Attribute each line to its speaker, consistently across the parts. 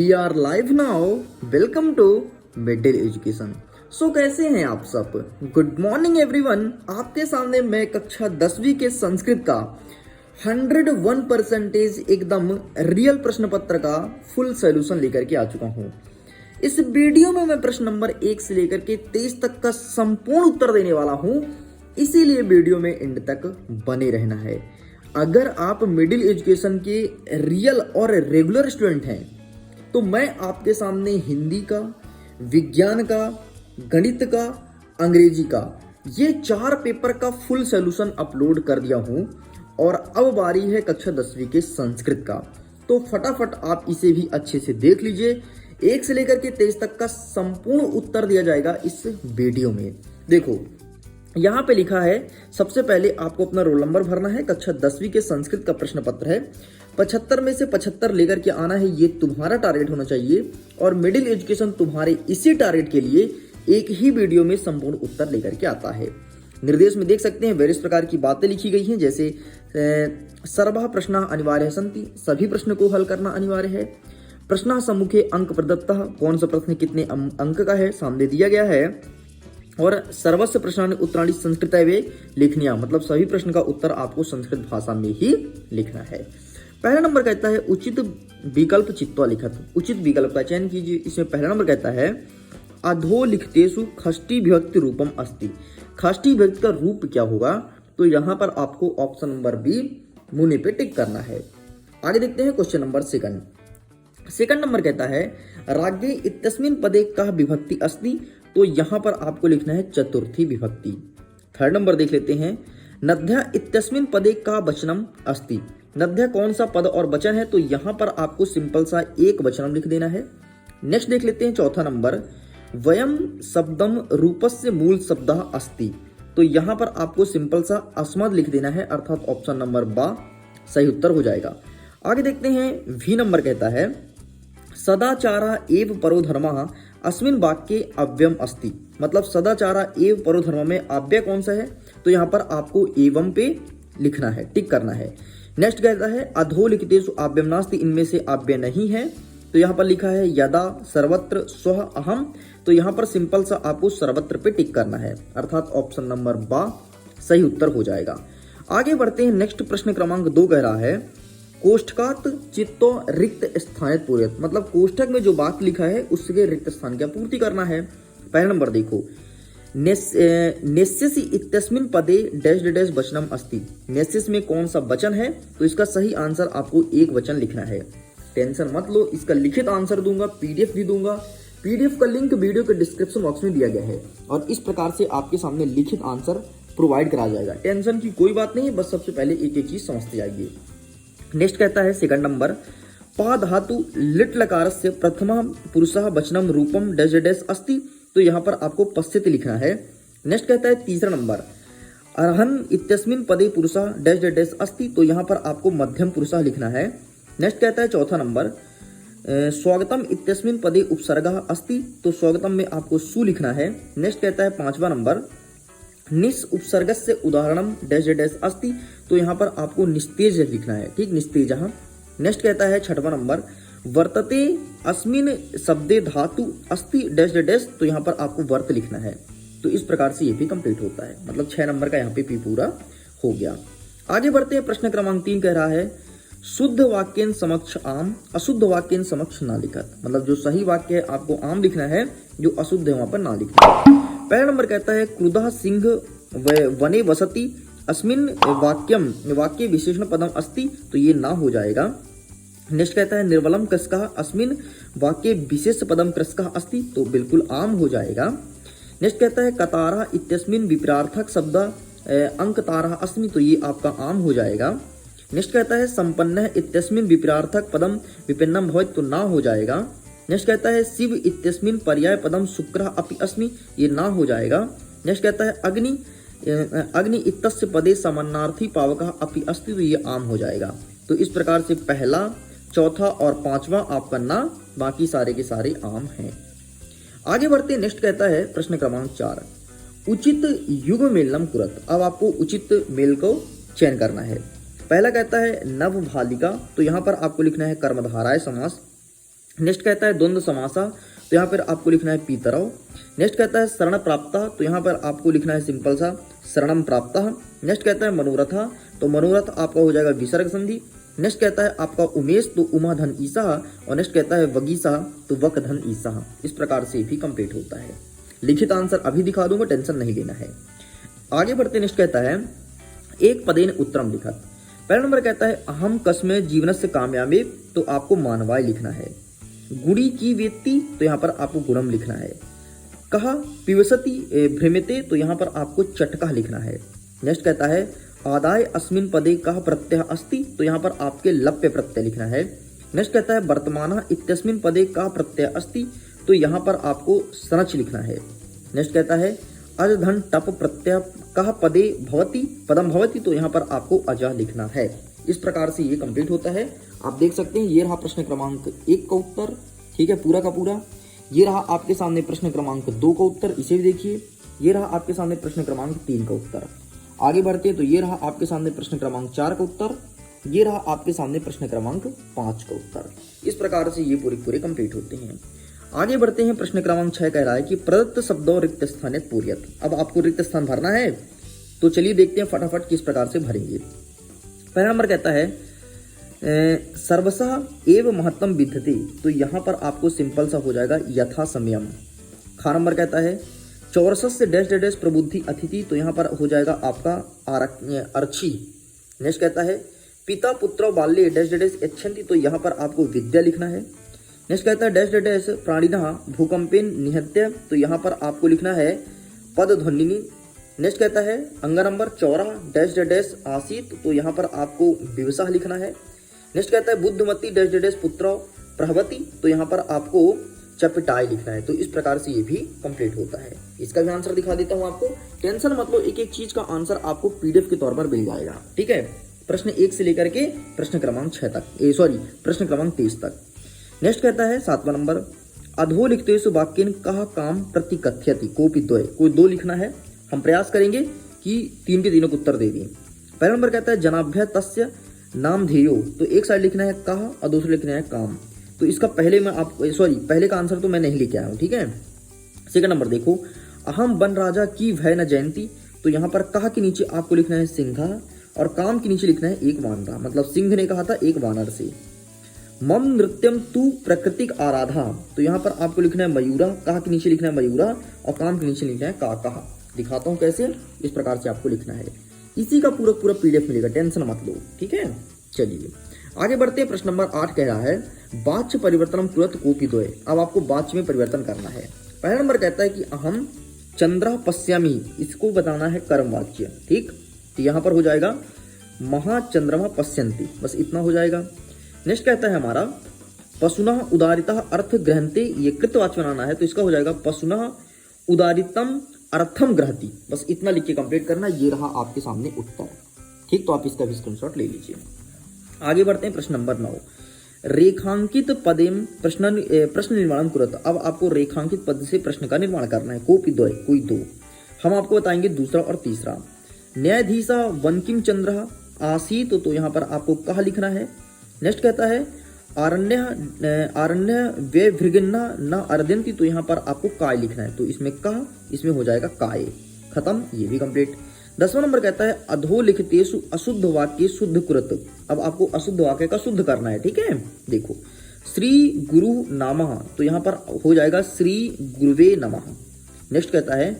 Speaker 1: We are live now. Welcome to middle education. कैसे हैं आप सब? Good morning everyone. आपके सामने मैं कक्षा 10वीं के संस्कृत का 101% एकदम रियल प्रश्न पत्र का फुल सोल्यूशन लेकर के आ चुका हूं। इस वीडियो में मैं प्रश्न नंबर 1 से लेकर के 23 तक का संपूर्ण उत्तर देने वाला हूं, इसीलिए वीडियो में एंड तक बने रहना है। अगर आप मिडिल एजुकेशन के रियल और रेगुलर स्टूडेंट हैं तो मैं आपके सामने हिंदी का, विज्ञान का, गणित का, अंग्रेजी का ये 4 पेपर का फुल सॉल्यूशन अपलोड कर दिया हूं और अब बारी है कक्षा 10वीं के संस्कृत का। तो फटाफट आप इसे भी अच्छे से देख लीजिए। 1 से लेकर के 23 तक का संपूर्ण उत्तर दिया जाएगा इस वीडियो में। देखो यहां पे लिखा है, सबसे पहले आपको अपना रोल नंबर भरना है। कक्षा 10वीं के संस्कृत का प्रश्न पत्र है। 75 में से 75 लेकर के आना है, ये तुम्हारा टारगेट होना चाहिए। और मिडिल एजुकेशन तुम्हारे इसी टारगेट के लिए एक ही वीडियो में संपूर्ण उत्तर लेकर के आता है। निर्देश में देख सकते हैं वेरियस प्रकार की बातें लिखी गई हैं, जैसे सर्वः प्रश्न अनिवार्य सन्ति, सभी प्रश्न को हल करना अनिवार्य है। प्रश्न सम्मुखे अंक प्रदत्तः, कौन सा प्रश्न कितने अंक का है सामने दिया गया है। और सर्वस्व प्रश्नानि उत्तराणि संस्कृतैव लिखनीय, मतलब सभी प्रश्न का उत्तर आपको संस्कृत भाषा में ही लिखना है। पहला नंबर कहता है उचित विकल्प चित्वा लिखत, उचित विकल्प का चयन कीजिए। इसमें पहला नंबर कहता है अधोलिखितेषु षष्ठी विभक्ति रूपम अस्ति, षष्ठी विभक्ति का रूप क्या होगा? तो यहाँ पर आपको ऑप्शन नंबर बी मुने पे टिक करना है। आगे देखते हैं क्वेश्चन नंबर सेकंड नंबर कहता है राज्ञे इत्यस्मिन् पदे कः विभक्ति अस्ति, तो यहां पर आपको लिखना है चतुर्थी विभक्ति। थर्ड नंबर देख लेते हैं नद्या इत्यस्मिन् पदे का वचनम अस्ति, नद्या कौन सा पद और वचन है? तो यहां पर आपको सिंपल सा एक वचनम लिख देना है। नेक्स्ट देख लेते हैं चौथा नंबर वयम शब्दम रूपस्य मूल शब्दः अस्ति, तो यहां पर आपको सिंपल सा अस्मद लिख देना है, अर्थात ऑप्शन नंबर बा सही उत्तर हो जाएगा। आगे देखते हैं वी नंबर कहता है सदाचारा एव परो धर्मः अस्मिन् वाक्ये अव्ययम अस्ति, मतलब सदाचारा एव परो धर्म में अव्यय कौन सा है? तो यहाँ पर आपको एवं पे लिखना है, टिक करना है। नेक्स्ट कहता है अधोलिखितेषु अव्ययम नास्ति, इनमें से अव्यय नहीं है। तो यहाँ पर लिखा है यदा सर्वत्र स्वः अहम, तो यहाँ पर सिंपल सा आपको सर्वत्र पे टिक करना है, अर्थात ऑप्शन नंबर बा सही उत्तर हो जाएगा। आगे बढ़ते हैं। नेक्स्ट प्रश्न क्रमांक 2 कह रहा है कोष्ठकात चित्तो रिक्त स्थान पूर्यत, मतलब कोष्ठक में जो वाक्य लिखा है उसके रिक्त स्थान की पूर्ति करना है। पहला नंबर देखो नेस्यसि इत्यस्मिन् पदे डैश डैश वचनम अस्ति, नेस्यस में कौन सा वचन है? तो इसका सही आंसर आपको एक वचन लिखना है। टेंशन मत लो, इसका लिखित आंसर दूंगा, पीडीएफ भी दूंगा। पीडीएफ का लिंक वीडियो के डिस्क्रिप्शन बॉक्स में दिया गया है और इस प्रकार से आपके सामने लिखित आंसर प्रोवाइड कराया जाएगा। टेंशन की कोई बात नहीं है, बस सबसे पहले एक एक चीज समझते जाइए। नेक्स्ट कहता है सेकंड नंबर पा धातु लिट लकारस्य प्रथम पुरुषः वचनम रूपम डैश डैश अस्ति, तो यहाँ पर आपको पश्यति लिखना है। नेक्स्ट कहता है तीसरा नंबर अर्हन् इत्यस्मिन् पदे पुरुषः डैश डैश अस्ति, तो यहाँ पर आपको मध्यम पुरुषः लिखना है। नेक्स्ट कहता है चौथा नंबर स्वागतम इत्यस्मिन् पदे उपसर्गः अस्ति, तो स्वागतम में आपको सु लिखना है। नेक्स्ट कहता है पांचवा नंबर निस उपसर्गस्य उदाहरणम डैश डैश अस्ति, तो यहाँ पर आपको निस्तेज लिखना है, ठीक, निस्तेजः। नेक्स्ट कहता है छठवां नंबर वर्तते अस्मिन् शब्दे धातु अस्ति डैश डैश, तो यहाँ पर आपको वर्त लिखना है। तो इस प्रकार से ये भी कंप्लीट होता है, मतलब 6 नंबर का यहाँ पे पी पूरा हो गया। आगे बढ़ते हैं। प्रश्न क्रमांक 3 कह रहा है शुद्ध वाक्यन समक्ष आम, अशुद्ध वाक्यन समक्ष ना लिखत, मतलब जो सही वाक्य है आपको आम लिखना है, जो अशुद्ध है वहां पर ना लिखना है। पहला नंबर कहता है क्रुधः सिंह वने वसति अस्मिन् वाक्यम, वाक्य विशेषण पदम अस्ति, तो ये ना हो जाएगा। नेक्स्ट कहता है निर्बलम कृषकः अस्मिन् वाक्य विशेष पदम कृषकः अस्ति, तो बिल्कुल आम हो जाएगा। नेक्स्ट कहता है कतारः इत्यस्मिन् विपरार्थक शब्द अंकतारः अस्मि, तो ये आपका आम हो जाएगा। नेक्स्ट कहता है संपन्न इत्यस्मिन् विपरार्थक पदम विपन्नम भवेत्, तो ना हो जाएगा। नेक्स्ट कहता है शिव इत्यस्मिन् पर्याय पदम शुक्रः अपि अस्मि, ये ना हो जाएगा। नेक्स्ट कहता है अग्नि इत्यस्य पदे समानार्थी पावकः अपि अस्ति, तो ये आम हो जाएगा। तो इस प्रकार से पहला, चौथा और पांचवा आपका ना, बाकी सारे के सारे आम हैं। आगे बढ़ते। नेक्स्ट कहता है प्रश्न क्रमांक 4 उचित युग मेलनम कुरत, अब आपको उचित मेल को चयन करना है। पहला कहता है नव भालिका, तो यहाँ पर आपको लिखना है कर्मधाराय समास। नेक्स्ट कहता है द्वंद्व समासा, तो यहाँ पर आपको लिखना है पीतरव। नेक्स्ट कहता है शरण प्राप्ता, तो यहाँ पर आपको लिखना है सिंपल सा शरणम प्राप्ता। नेक्स्ट कहता है मनोरथा, तो मनोरथ आपका हो जाएगा विसर्ग संधि। नेक्स्ट कहता है आपका उमेश, तो उमा धन ईसा। और नेक्स्ट कहता है वगीसा, तो वक धन ईसा। इस प्रकार से भी कंप्लीट होता है। लिखित आंसर अभी दिखा दूंगा, टेंशन नहीं लेना है। आगे बढ़ते नेक्स्ट कहता है एक पदेन उत्तरम लिखत। पहला नंबर कहता है अहम कस्मे जीवनस्य कामयाबे, तो आपको मानवाय लिखना है। गुड़ी की वेत्ती, तो यहाँ पर आपको गुणम लिखना है। कहा पिवसती भ्रमिते, तो यहाँ पर आपको चटका लिखना है। नेक्स्ट कहता है आदाय अस्मिन पदे कह प्रत्यय अस्ति, तो यहाँ पर आपके लप्य प्रत्यय लिखना है। नेक्स्ट कहता है वर्तमान इत्यस्मिन पदे कह प्रत्यय अस्ति, तो यहाँ पर आपको संच लिखना है। नेक्स्ट कहता है अज धन टप प्रत्यय कह पदे भवती पदम भवती, तो यहाँ पर आपको अजह लिखना है। इस प्रकार से ये कंप्लीट होता है। आप देख सकते हैं ये रहा प्रश्न क्रमांक 1 का उत्तर, ठीक है, पूरा का पूरा। ये रहा आपके सामने प्रश्न क्रमांक 2 का उत्तर, इसे भी देखिए। ये रहा आपके सामने प्रश्न क्रमांक 3 का उत्तर। आगे बढ़ते हैं तो ये रहा आपके सामने प्रश्न क्रमांक 4 का उत्तर। ये रहा आपके सामने प्रश्न क्रमांक 5 का उत्तर। इस प्रकार से ये पूरे कंप्लीट होते हैं। आगे बढ़ते हैं, प्रश्न क्रमांक 6 कह रहा है कि प्रदत्त शब्दों रिक्त स्थान पूर्यत। अब आपको रिक्त स्थान भरना है, तो चलिए देखते हैं फटाफट किस प्रकार से भरेंगे। पहला नंबर कहता है सर्वसः एव महत्तम विद्यते, तो यहाँ पर आपको सिंपल सा हो जाएगा यथा समयम। खा नंबर कहता है चौरसस से डैश डैश प्रबुद्धि अतिथि, तो यहाँ पर हो जाएगा आपका अर्ची। नेक्स्ट कहता है पिता पुत्र बाल्य डैश डैश यच्छन्ति, तो यहाँ पर आपको विद्या लिखना है। नेक्स्ट कहता है डैश डैश प्राणिनः भूकंपेन निहत्य, तो यहाँ पर आपको लिखना है पद ध्वनिनी। नेक्स्ट कहता है अंग नंबर 14 डैश डैश आसीत, तो यहाँ पर आपको विवशः लिखना है। नेक्स्ट कहता है बुद्धमती डैश डैश पुत्र प्रहवती, तो यहाँ पर आपको चपटाई लिखना है। तो इस प्रकार से ये भी कंप्लीट होता है। इसका भी आंसर दिखा देता हूँ आपको, टेंशन मतलब एक एक चीज का आंसर आपको पीडीएफ के तौर पर मिल जाएगा, ठीक है। प्रश्न 1 से लेकर के प्रश्न क्रमांक 6 तक, प्रश्न क्रमांक 23 तक। नेक्स्ट कहता है 7वां नंबर अधो लिखते वाक्यन कहा काम प्रतिकथ्यति कोपि द्वय, कोई 2 लिखना है। हम प्रयास करेंगे कि 3 के 3 उत्तर दे दें। पहला नंबर कहता है जनाभ्य तस्य नाम ध्येयो, तो एक साइड लिखना है कहा और दूसरे लिखना है काम। तो इसका पहले का आंसर तो मैं नहीं लेके आया हूं, ठीक है। सेकंड नंबर देखो अहम वन राजा की भय न जयंती, तो यहाँ पर कहा के नीचे आपको लिखना है सिंहा और काम के नीचे लिखना है एक वानरा, मतलब सिंह ने कहा था एक वानर से। मम नृत्यम तू प्रकृतिक आराधा, तो यहाँ पर आपको लिखना है मयूरा, कहा के नीचे लिखना है मयूरा और काम के नीचे लिखना है काका। दिखाता हूँ कैसे, इस प्रकार से आपको लिखना है। इसी का पूरा पीडीएफ मिलेगा, टेंशन मत लो, ठीक है। चलिए आगे बढ़ते हैं। प्रश्न नंबर 8 कह रहा है वाच्य परिवर्तन तुरंत कोपि द्वय। अब आपको वाच्य में परिवर्तन करना है। पहला नंबर कहता है कि अहम चंद्र पश्यामी, इसको बताना है कर्म वाच्य, ठीक। तो यहाँ पर हो जाएगा महाचंद्रमा पश्यन्ति, बस इतना हो जाएगा। नेक्स्ट कहता है हमारा पशुनः उदारिता अर्थ ग्रहणते, ये कृतवाच्य बनाना है, तो इसका हो जाएगा पशुनः उदारितम अर्थम ग्रहति, बस इतना लिख के कंप्लीट करना। ये रहा आपके सामने उत्तर, ठीक। तो आप इसका भी स्क्रीनशॉट ले लीजिए। आगे बढ़ते हैं प्रश्न नंबर 9 रेखांकित पदेम प्रश्न निर्माण कुरत। अब आपको रेखांकित पद से प्रश्न का निर्माण करना है। कोपि द्वय, कोई 2। हम आपको बताएंगे दूसरा और तीसरा। न्यायाधीशा वंकिम चंद्र आसीत, तो यहाँ पर आपको कहा लिखना है। नेक्स्ट कहता है आरण्य वे भृगिन्ना न अर्दंती, तो यहाँ पर आपको काय लिखना है। तो इसमें कहा, इसमें हो जाएगा काय, खत्म, ये भी कंप्लीट। 10वां नंबर कहता है अधो लिखतेषु अशुद्ध वाक्य शुद्ध कुरत। अब आपको अशुद्ध वाक्य का शुद्ध करना है, ठीक है। देखो श्री गुरु नामः, तो यहाँ पर हो जाएगा श्री गुरुवे नमः। नेक्स्ट कहता है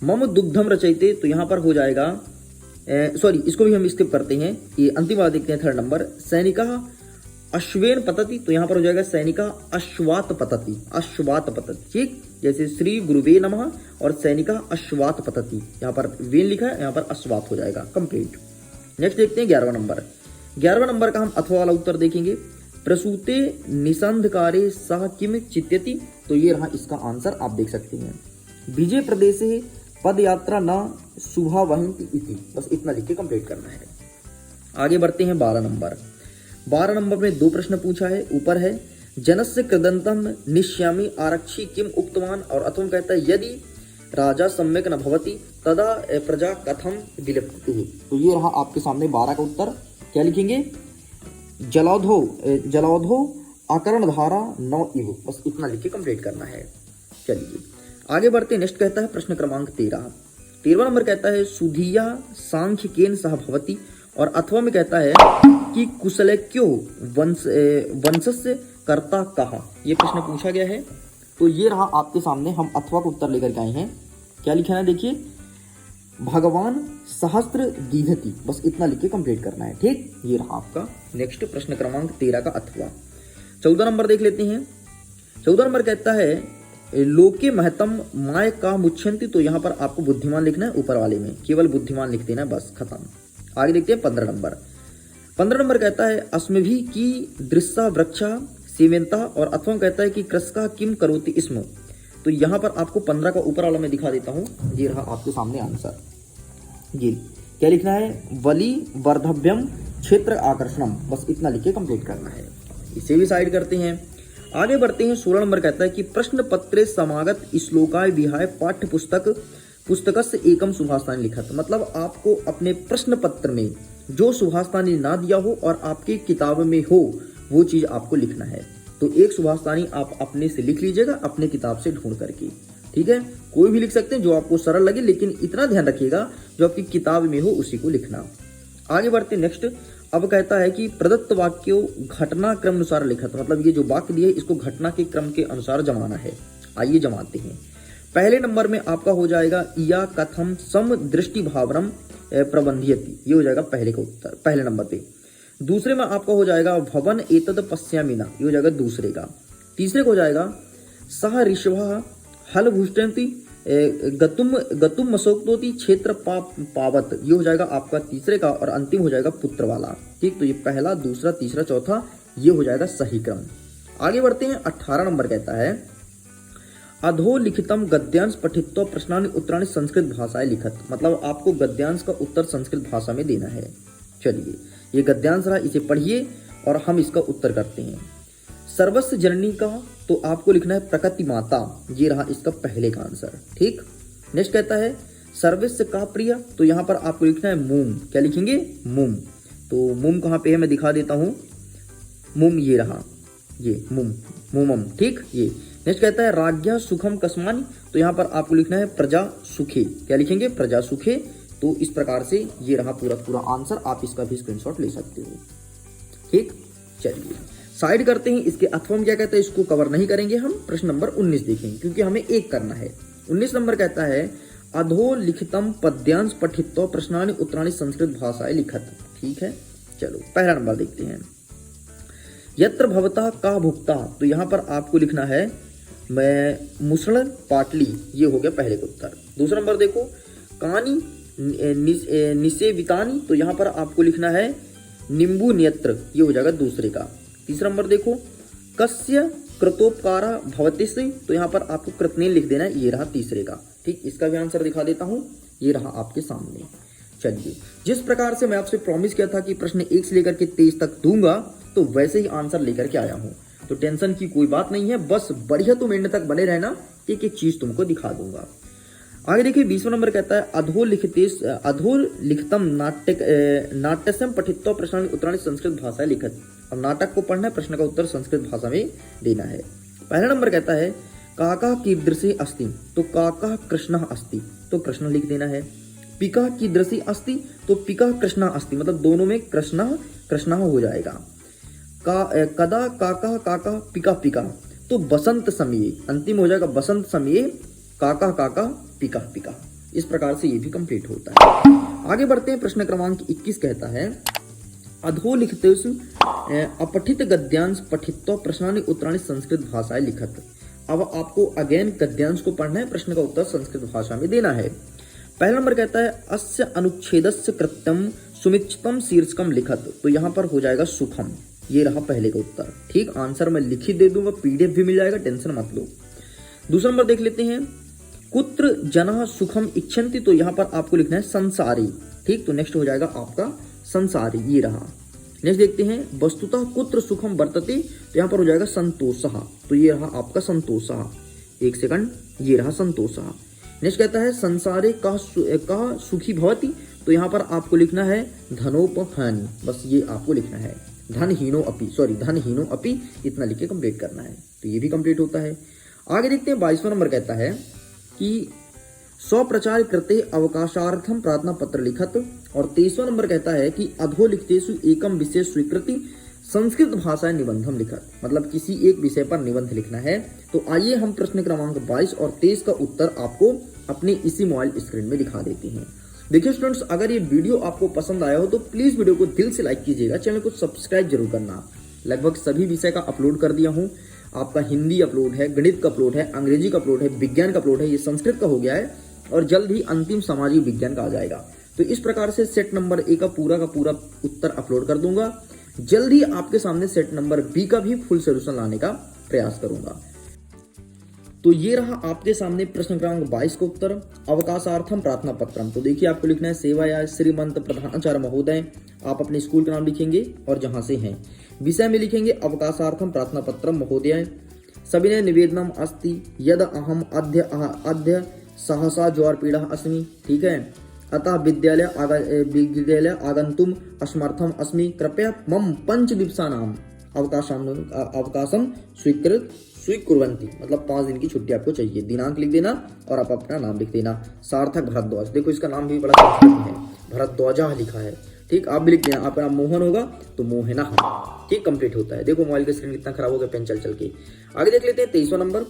Speaker 1: मम दुग्धम रचयिते, तो यहाँ पर हो जाएगा इसको भी हम स्किप करते हैं। ये अंतिम वाला देखते हैं, 3rd नंबर सैनिका अश्वेन पतति, तो यहाँ पर हो जाएगा सैनिका अश्वात पतति, अश्वात पतति, ठीक। जैसे श्री गुरुवे नमः और सैनिका अश्वात पतति, यहाँ पर वेन लिखा है, यहाँ पर अश्वात हो जाएगा, कंप्लीट। नेक्स्ट देखते हैं 11वां नंबर। 11वां नंबर का हम अथवा वाला उत्तर देखेंगे। प्रसूते निसंधकारे सह किम चित्यति, तो ये रहा इसका आंसर, आप देख सकते हैं। विजय प्रदेशे पद यात्रा न शुभा वहंति इति, बस इतना लिख के कंप्लीट करना है। आगे बढ़ते हैं 12 नंबर। 12 नंबर में 2 प्रश्न पूछा है। ऊपर है जनस्य कृदंतम निश्यामी आरक्षी किम उक्तवान, और अथवा कहता है यदि राजा सम्यक न भवति तदा प्रजा कथम विलप्तु। तो ये रहा आपके सामने 12 का उत्तर। क्या लिखेंगे, जलौधो आकरण धारा 9 इव, बस इतना लिख के कंप्लीट करना है। चलिए आगे बढ़ते हैं। नेक्स्ट कहता है प्रश्न क्रमांक 13 नंबर कहता है सुधिया सांख्य केन सह भवती, और अथवा में कहता है कि कुशलक्यो वंशस्य कर्ता कहा। ये प्रश्न पूछा गया है। तो ये रहा आपके सामने, हम अथवा का उत्तर लेकर के आए हैं। क्या लिखा है देखिए, भगवान सहस्त्र दीधति, बस इतना लिख के कंप्लीट करना है। ठीक, ये रहा आपका नेक्स्ट प्रश्न क्रमांक 13 का अथवा। 14 नंबर देख लेते हैं। 14 नंबर कहता है लोके महतम माय का मुच्छन्ति, तो यहाँ पर आपको बुद्धिमान लिखना है, ऊपर वाले में केवल बुद्धिमान लिख देना है, बस खत्म। आगे देखते हैं 15 नंबर। 15 नंबर कहता है अस्मभि की दृश्या वृक्षा सेवेंता, और अथवा कहता है कि कृषका किम करोति इसमें। तो यहाँ पर आपको 15 का ऊपर वाला मैं दिखा देता हूँ। ये रहा आपके सामने आंसर। ये क्या लिखना है, वली वर्धव्यम क्षेत्र आकर्षणम, बस इतना लिख के कंप्लीट करना है। इसे भी साइड करते हैं। आगे बढ़ते हैं। 16 नंबर कहता है कि प्रश्न पत्रे समागत श्लोकाय विहाय पाठ्य पुस्तक से एकम सुभाषतानी लिखत, मतलब आपको अपने प्रश्न पत्र में जो सुभाषतानी ना दिया हो और आपकी किताब में हो वो चीज आपको लिखना है। तो एक सुभाषतानी आप अपने से लिख लीजिएगा, अपने किताब से ढूंढ करके। ठीक है, कोई भी लिख सकते हैं जो आपको सरल लगे, लेकिन इतना ध्यान रखिएगा जो आपकी किताब में हो उसी को लिखना। आगे बढ़ते नेक्स्ट। अब कहता है कि प्रदत्त वाक्यों घटना क्रम अनुसार लिखत, मतलब ये जो वाक्य दिए इसको घटना के क्रम के अनुसार जमाना है। आइए जमाते हैं। पहले नंबर में आपका हो जाएगा या कथम सम दृष्टि भावनम प्रबंधियति, ये हो जाएगा पहले का उत्तर, पहले नंबर पे। दूसरे में आपका हो जाएगा भवन एतद पश्यामिना, ये हो जाएगा दूसरे का। तीसरे को हो जाएगा सह ऋषभ हल भुष्टंति गतुम मसोक्तोति क्षेत्र पावत, ये हो जाएगा आपका तीसरे का, और अंतिम हो जाएगा पुत्र वाला। ठीक, तो ये पहला, दूसरा, तीसरा, चौथा, ये हो जाएगा सही क्रम। आगे बढ़ते हैं। 18 नंबर कहता है अधोलिखितम गद्यांश पठित्वा प्रश्नानि उत्तराणि संस्कृत भाषाएं लिखत, मतलब आपको गद्यांश का उत्तर संस्कृत भाषा में देना है। चलिए ये गद्यांश रहा, इसे पढ़िए और हम इसका उत्तर करते हैं। सर्वस्व जननी का, तो आपको लिखना है प्रकृति माता, ये रहा इसका पहले का आंसर। ठीक, नेक्स्ट कहता है सर्वस्व का प्रिय, तो यहाँ पर आपको लिखना है मूम। क्या लिखेंगे, मूम। तो मूम कहाँ पे है मैं दिखा देता हूँ। मूम ये रहा, ये मूम, मूमम। ठीक, ये नेक्स्ट कहता है राज्ञा सुखम कस्मानी, तो यहाँ पर आपको लिखना है प्रजा सुखे। क्या लिखेंगे, प्रजा सुखे। तो इस प्रकार से ये रहा पूरा आंसर, आप इसका भी स्क्रीनशॉट ले सकते हो। ठीक, चलिए साइड करते हैं। इसके अथवा में क्या कहता है इसको कवर नहीं करेंगे हम। प्रश्न नंबर 19 देखेंगे क्योंकि हमें एक करना है। 19 नंबर कहता है अधोलिखितम पद्यांश पठित्वा प्रश्नानि उत्तराणि संस्कृत भाषाएं लिखत। ठीक है, चलो पहला नंबर देखते हैं। यत्र भवता का भुक्ता, तो यहाँ पर आपको लिखना है मैं मुसल पाटली, ये हो गया पहले का उत्तर। दूसरा नंबर देखो कानी निसेवितानी, तो यहाँ पर आपको लिखना है निम्बू नेत्र, ये हो जाएगा दूसरे का। तीसरा नंबर देखो कस्य कृतोपकारा भवति से, तो यहाँ पर आपको कृतनेन लिख देना है, ये रहा तीसरे का। ठीक, इसका भी आंसर दिखा देता हूँ, ये रहा आपके सामने। चलिए जिस प्रकार से मैं आपसे प्रॉमिस किया था कि प्रश्न 1 से लेकर के 23 तक दूंगा, तो वैसे ही आंसर लेकर के आया हूँ। तो टेंशन की कोई बात नहीं है, बस बढ़िया तुम एंड तक बने रहना, एक एक चीज तुमको दिखा दूंगा। आगे देखिए 20वां नंबर कहता है अधोलिखितम नाट्यसम पठित्वा प्रश्नानि उत्तराणि संस्कृत भाषाएं लिखत। अब नाटक को पढ़ना है, प्रश्न का उत्तर संस्कृत भाषा में देना है। पहला नंबर कहता है काका कीदृशी अस्ति, तो काका कृष्ण अस्ति, तो कृष्ण लिख देना है। पिका कीदृशी अस्ति, तो पिका कृष्ण अस्ति, मतलब दोनों में कृष्ण हो जाएगा। कदा काका काका पिका पिका, तो बसंत समय, अंतिम हो जाएगा बसंत समय काका काका पिका पिका। इस प्रकार से ये भी कंप्लीट होता है। आगे बढ़ते हैं। प्रश्न क्रमांक 21 कहता है अधोलिखितेषु अपठित गद्यांश पठित्वा प्रश्नानि उत्तराणि संस्कृत भाषाएं लिखत। अब आपको अगेन गद्यांश को पढ़ना है, प्रश्न का उत्तर संस्कृत भाषा में देना है। पहला नंबर कहता है अस्य अनुच्छेदस्य कृत्यम सुमिच्छितम शीर्षकम लिखत, तो यहाँ पर हो जाएगा सुखम, ये रहा पहले का उत्तर। ठीक, आंसर मैं लिख ही दे दूंगा, PDF भी मिल जाएगा, टेंशन मत लो। दूसरा नंबर देख लेते हैं कुत्र जनः सुखम इच्छन्ति, तो यहाँ पर आपको लिखना है संसारी। ठीक, तो नेक्स्ट हो जाएगा आपका संसारी, ये रहा। नेक्स्ट देखते हैं वस्तुतः कुत्र सुखम वर्तते, तो यहाँ पर हो जाएगा संतोषः, तो ये रहा आपका संतोषः। एक सेकंड, ये रहा संतोषः। नेक्स्ट कहता है संसारे का सुखी भवति, तो यहाँ पर आपको लिखना है धनोपहानि, बस ये आपको लिखना है। धनहीनो अपि इतना लिख के कंप्लीट करना है। तो ये भी कंप्लीट होता है। आगे देखते हैं 22वां नंबर कहता है कि स्वप्रचार कृते अवकाशार्थम प्रार्थना पत्र लिखत। और 23वां नंबर कहता है कि अधोलिखितेषु एकम विषय स्वीकृति संस्कृत भाषा निबंधम लिखत, मतलब किसी एक विषय पर निबंध लिखना है। तो आइए हम प्रश्न क्रमांक 22 और 23 का उत्तर आपको अपने इसी मोबाइल स्क्रीन में दिखा देते हैं। देखिए स्टूडेंट्स, अगर ये वीडियो आपको पसंद आया हो तो प्लीज वीडियो को दिल से लाइक कीजिएगा, चैनल को सब्सक्राइब जरूर करना। लगभग सभी विषय का अपलोड कर दिया हूँ। आपका हिंदी अपलोड है, गणित का अपलोड है, अंग्रेजी का अपलोड है, विज्ञान का अपलोड है, ये संस्कृत का हो गया है और जल्द ही अंतिम सामाजिक विज्ञान का आ जाएगा। तो इस प्रकार से सेट नंबर ए का पूरा उत्तर अपलोड कर दूंगा। जल्द ही आपके सामने सेट नंबर बी का भी फुल सोल्यूशन लाने का प्रयास करूंगा। तो ये रहा आपके सामने प्रश्न क्रमांक 22 का उत्तर, अवकाशार्थम प्रार्थना पत्रम। तो देखिए आपको लिखना है सेवाया श्रीमंत प्रधानाचार्य महोदय। आप अपने स्कूल का नाम लिखेंगे और जहां से हैं। विषय में लिखेंगे अवकाशार्थम प्रार्थना पत्रम महोदय। सविनय निवेदनम अस्ति यद अहम अद्य सहसा ज्वर पीड़ा अस्मि। ठीक है, अतः विद्यालय आगंतुम असमर्थम अस्मि, कृपया मम 5 दिवसानाम अवकाशम स्वीकुर्वन्ति। मतलब 5 दिन की छुट्टी आपको चाहिए। दिनांक लिख देना और आप अपना नाम लिख देना। सार्थक भरद्वाज, देखो इसका नाम भी बड़ा संस्कृत है, भरद्वाजा लिखा है। ठीक, आप भी लिख देना। आपका नाम मोहन होगा तो मोहना। ठीक, कंप्लीट होता है। देखो मोबाइल का स्क्रीन कितना खराब हो गया पेन चल के। आगे देख लेते हैं 23वां नंबर,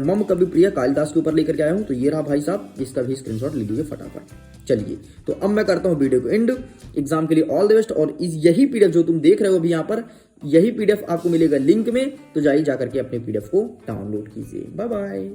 Speaker 1: मम कवि प्रिय कालिदास के ऊपर लेकर के आया हूं। तो ये रहा भाई साहब, इसका भी स्क्रीनशॉट ले लीजिए फटाफट। चलिए, तो अब मैं करता हूं वीडियो को एंड। एग्जाम के लिए ऑल द बेस्ट। और यही पीडीएफ जो तुम देख रहे हो अभी यहाँ पर, यही पीडीएफ आपको मिलेगा लिंक में। तो जाइए जाकर के अपने पीडीएफ को डाउनलोड कीजिए। Bye bye.